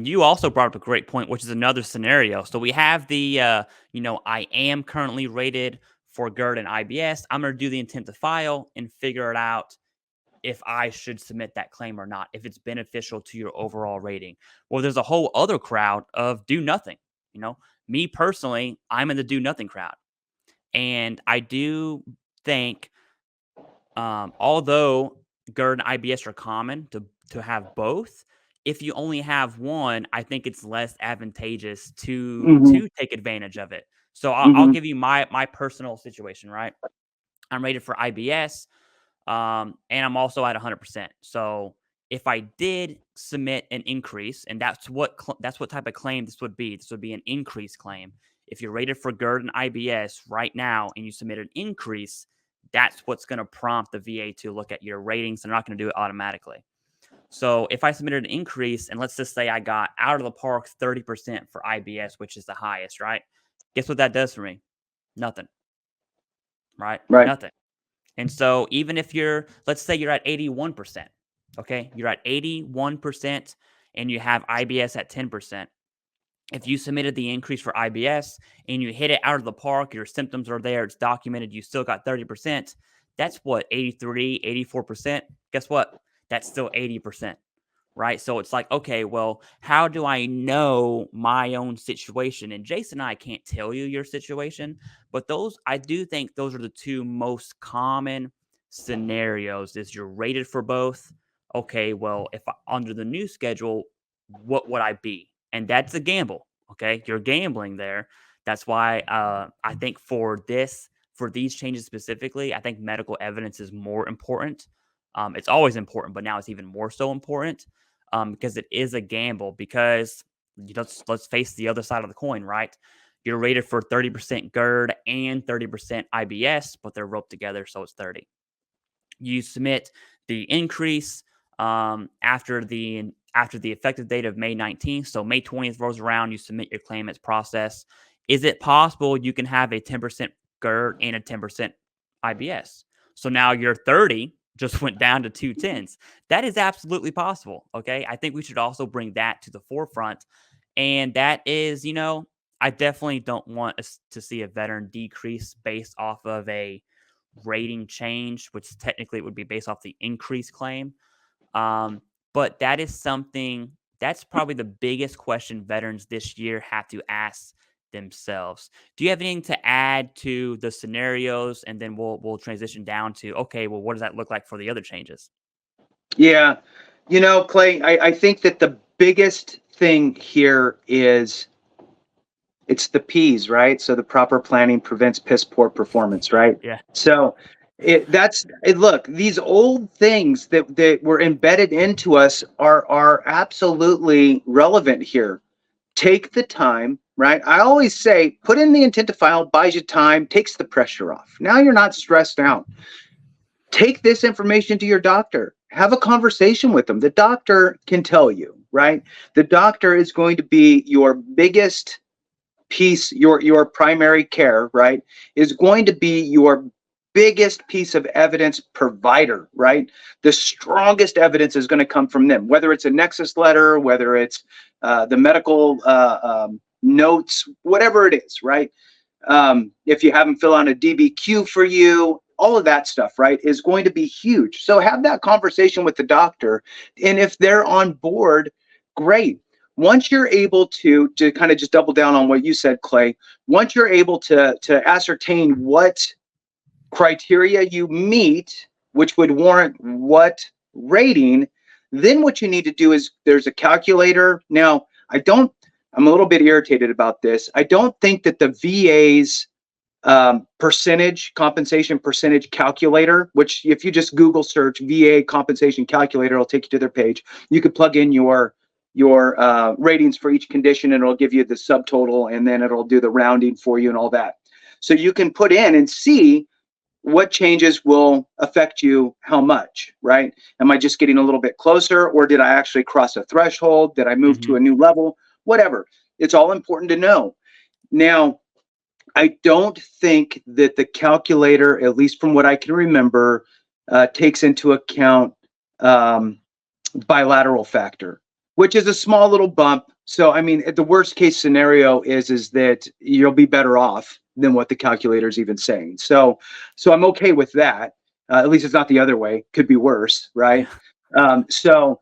you also brought up a great point, which is another scenario. So we have the, I am currently rated for GERD and IBS. I'm going to do the intent to file and figure it out if I should submit that claim or not, if it's beneficial to your overall rating. Well, there's a whole other crowd of do nothing. Me personally, I'm in the do nothing crowd. And I do think, although GERD and IBS are common to have both, if you only have one, I think it's less advantageous Hmm. to take advantage of it. So I'll Hmm. give you my personal situation, right? I'm rated for IBS, and I'm also at 100%. So if I did submit an increase, and that's what type of claim this would be. This would be an increase claim. If you're rated for GERD and IBS right now, and you submit an increase, that's what's going to prompt the VA to look at your ratings. They're not going to do it automatically. So if I submitted an increase, and let's just say I got out of the park 30% for IBS, which is the highest, right? Guess what that does for me? Nothing, right? Right. Nothing. And so even if let's say you're at 81%, okay? You're at 81% and you have IBS at 10%. If you submitted the increase for IBS and you hit it out of the park, your symptoms are there, it's documented, you still got 30%, that's what, 83, 84%? Guess what? That's still 80%, right? So it's like, okay, well, how do I know my own situation? And Jason and I can't tell you your situation, but I do think those are the two most common scenarios is you're rated for both. Okay, well, under the new schedule, what would I be? And that's a gamble. Okay, you're gambling there. That's why I think for these changes specifically, I think medical evidence is more important. It's always important, but now it's even more so important because it is a gamble. Because let's face the other side of the coin, right? You're rated for 30% GERD and 30% IBS, but they're roped together, so it's 30. You submit the increase after the effective date of May 19th. So May 20th rolls around, you submit your claim, it's processed. Is it possible you can have a 10% GERD and a 10% IBS? So now your 30 just went down to 2 10s. That is absolutely possible. Okay. I think we should also bring that to the forefront. And that is, I definitely don't want us to see a veteran decrease based off of a rating change, which technically it would be based off the increase claim. But that is something that's probably the biggest question veterans this year have to ask themselves. Do you have anything to add to the scenarios? And then we'll transition down to, okay, well, what does that look like for the other changes? Yeah. Clay, I think that the biggest thing here is it's the P's, right? So the proper planning prevents piss poor performance, right? Yeah. So look, these old things that were embedded into us are absolutely relevant here. Take the time, right? I always say put in the intent to file, buys you time, takes the pressure off. Now you're not stressed out. Take this information to your doctor. Have a conversation with them. The doctor can tell you, right? The doctor is going to be your biggest piece, your primary care, right, is going to be your biggest piece of evidence provider, right? The strongest evidence is going to come from them, whether it's a nexus letter, whether it's the medical notes, whatever it is, right? If you have them fill out a DBQ for you, all of that stuff, right, is going to be huge. So have that conversation with the doctor. And if they're on board, great. Once you're able to kind of just double down on what you said, Clay, once you're able to ascertain what criteria you meet, which would warrant what rating, then what you need to do is there's a calculator. Now, I'm a little bit irritated about this. I don't think that the VA's compensation percentage calculator, which if you just Google search VA compensation calculator, it'll take you to their page. You could plug in your ratings for each condition and it'll give you the subtotal, and then it'll do the rounding for you and all that. So you can put in and see what changes will affect you how much, right? Am I just getting a little bit closer, or did I actually cross a threshold? Did I move to a new level? Whatever. It's all important to know. Now, I don't think that the calculator, at least from what I can remember, takes into account bilateral factor, which is a small little bump, So, I mean, the worst case scenario is that you'll be better off than what the calculator is even saying. So I'm okay with that. At least it's not the other way. Could be worse, right? Yeah.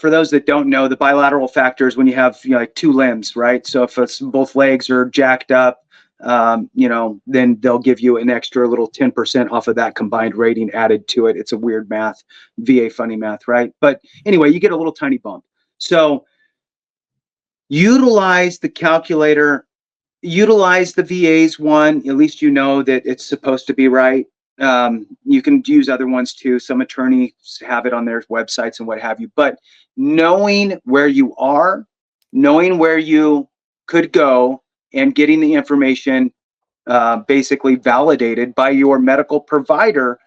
For those that don't know, the bilateral factor is when you have like two limbs, right? So if it's both legs are jacked up, then they'll give you an extra little 10% off of that combined rating added to it. It's a weird math, VA funny math, right? But anyway, you get a little tiny bump. So utilize the calculator, utilize the VA's one. At least you know that it's supposed to be right. You can use other ones too. Some attorneys have it on their websites and what have you. But knowing where you are, knowing where you could go, and getting the information basically validated by your medical provider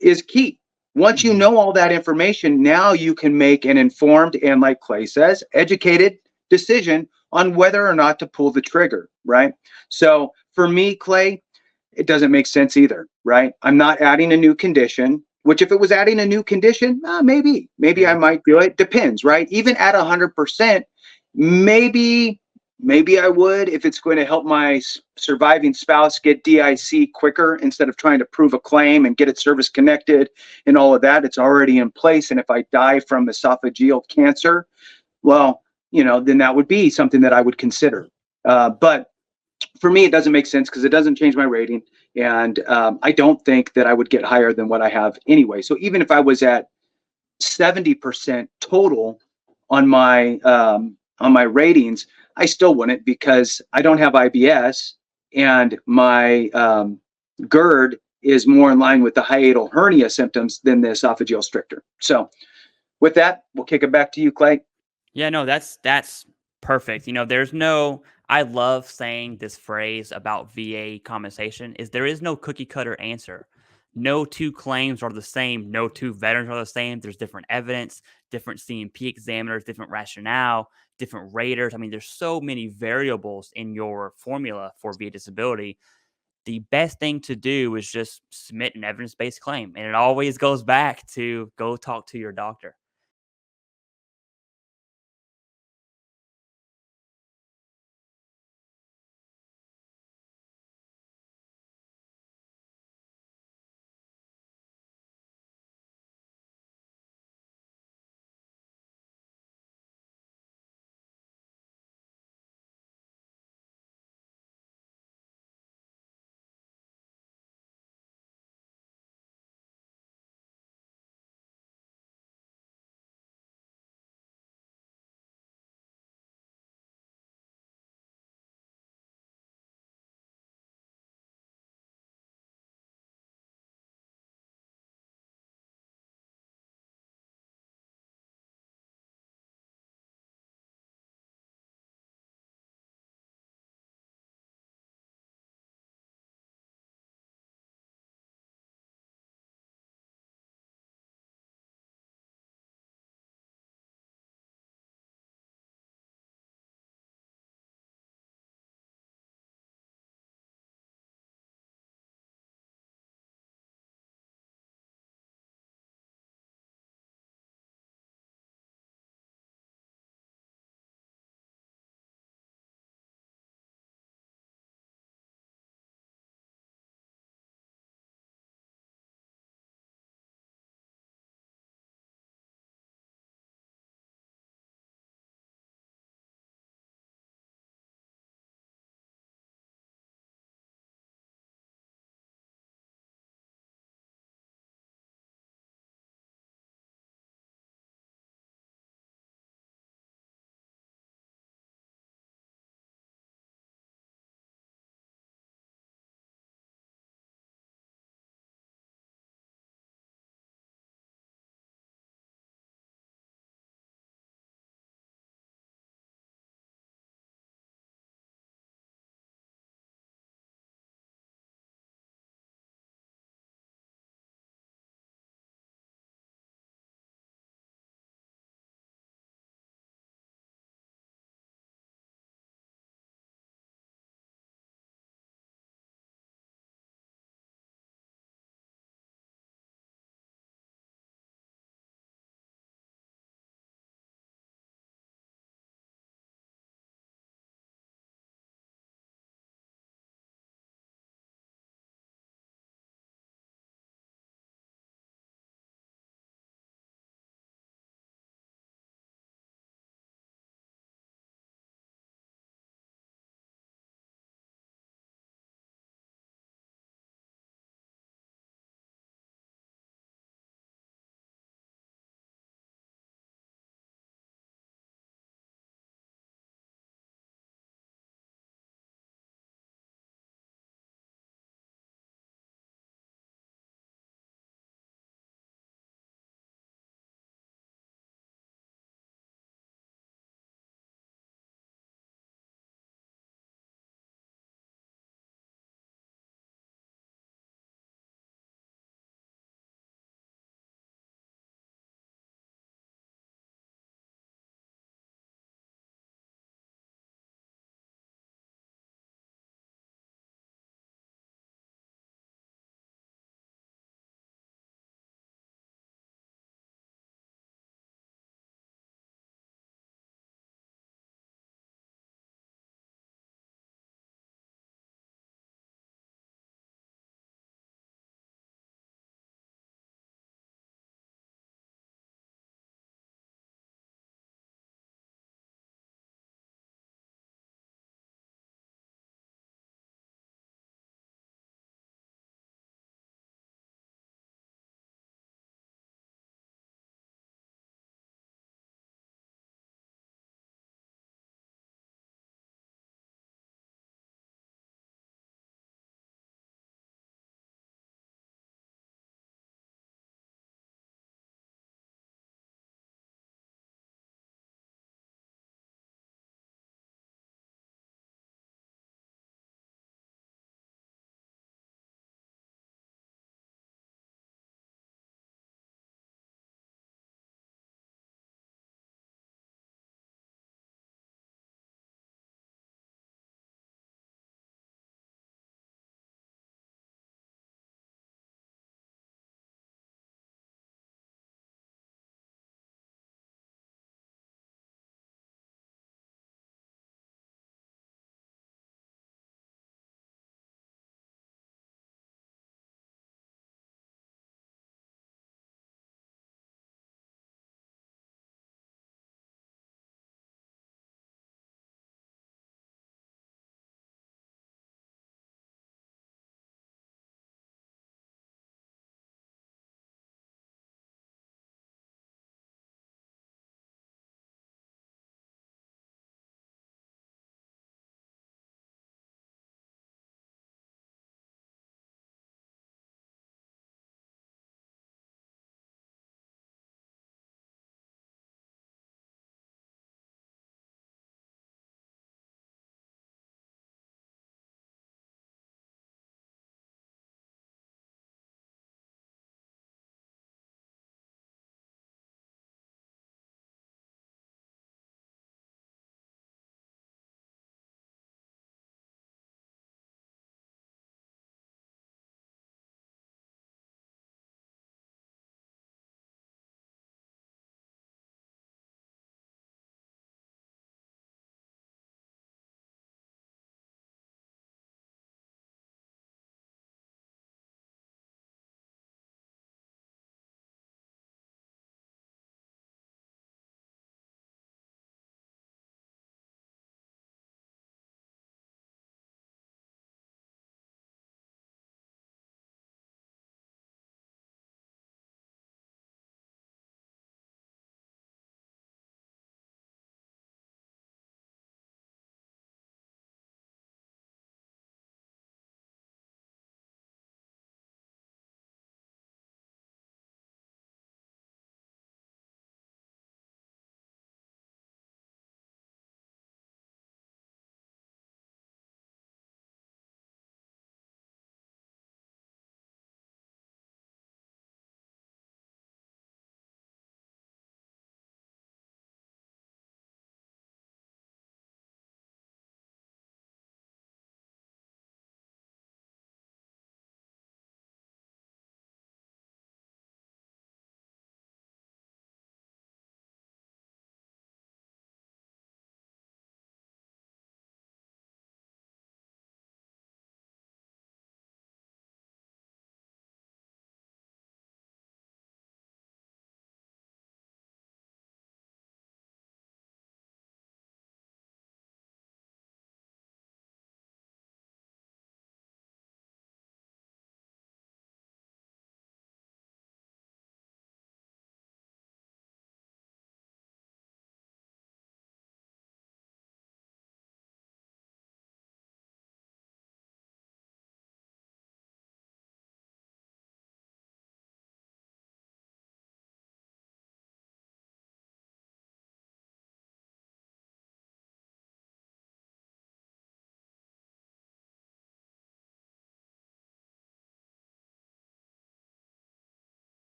is key. Once you Mhm. know all that information, now you can make an informed and, like Clay says, educated decision on whether or not to pull the trigger, right? So for me, Clay, it doesn't make sense either, right? I'm not adding a new condition, which if it was adding a new condition, maybe I Yeah. might do it. Depends, right? Even at 100%, maybe maybe I would if it's going to help my surviving spouse get DIC quicker instead of trying to prove a claim and get it service connected and all of that. It's already in place. And if I die from esophageal cancer, well, then that would be something that I would consider. But for me, it doesn't make sense because it doesn't change my rating. And I don't think that I would get higher than what I have anyway. So even if I was at 70% total on my ratings, I still wouldn't because I don't have IBS and my GERD is more in line with the hiatal hernia symptoms than the esophageal stricture. So with that, we'll kick it back to you, Clay. Yeah, no, that's perfect. There's no I love saying this phrase about VA compensation is there is no cookie cutter answer. No two claims are the same, no two veterans are the same. There's different evidence, different CMP examiners, different rationale, different raters. I mean, there's so many variables in your formula for VA disability. The best thing to do is just submit an evidence-based claim. And it always goes back to go talk to your doctor.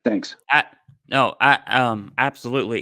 Thanks. I, no, absolutely.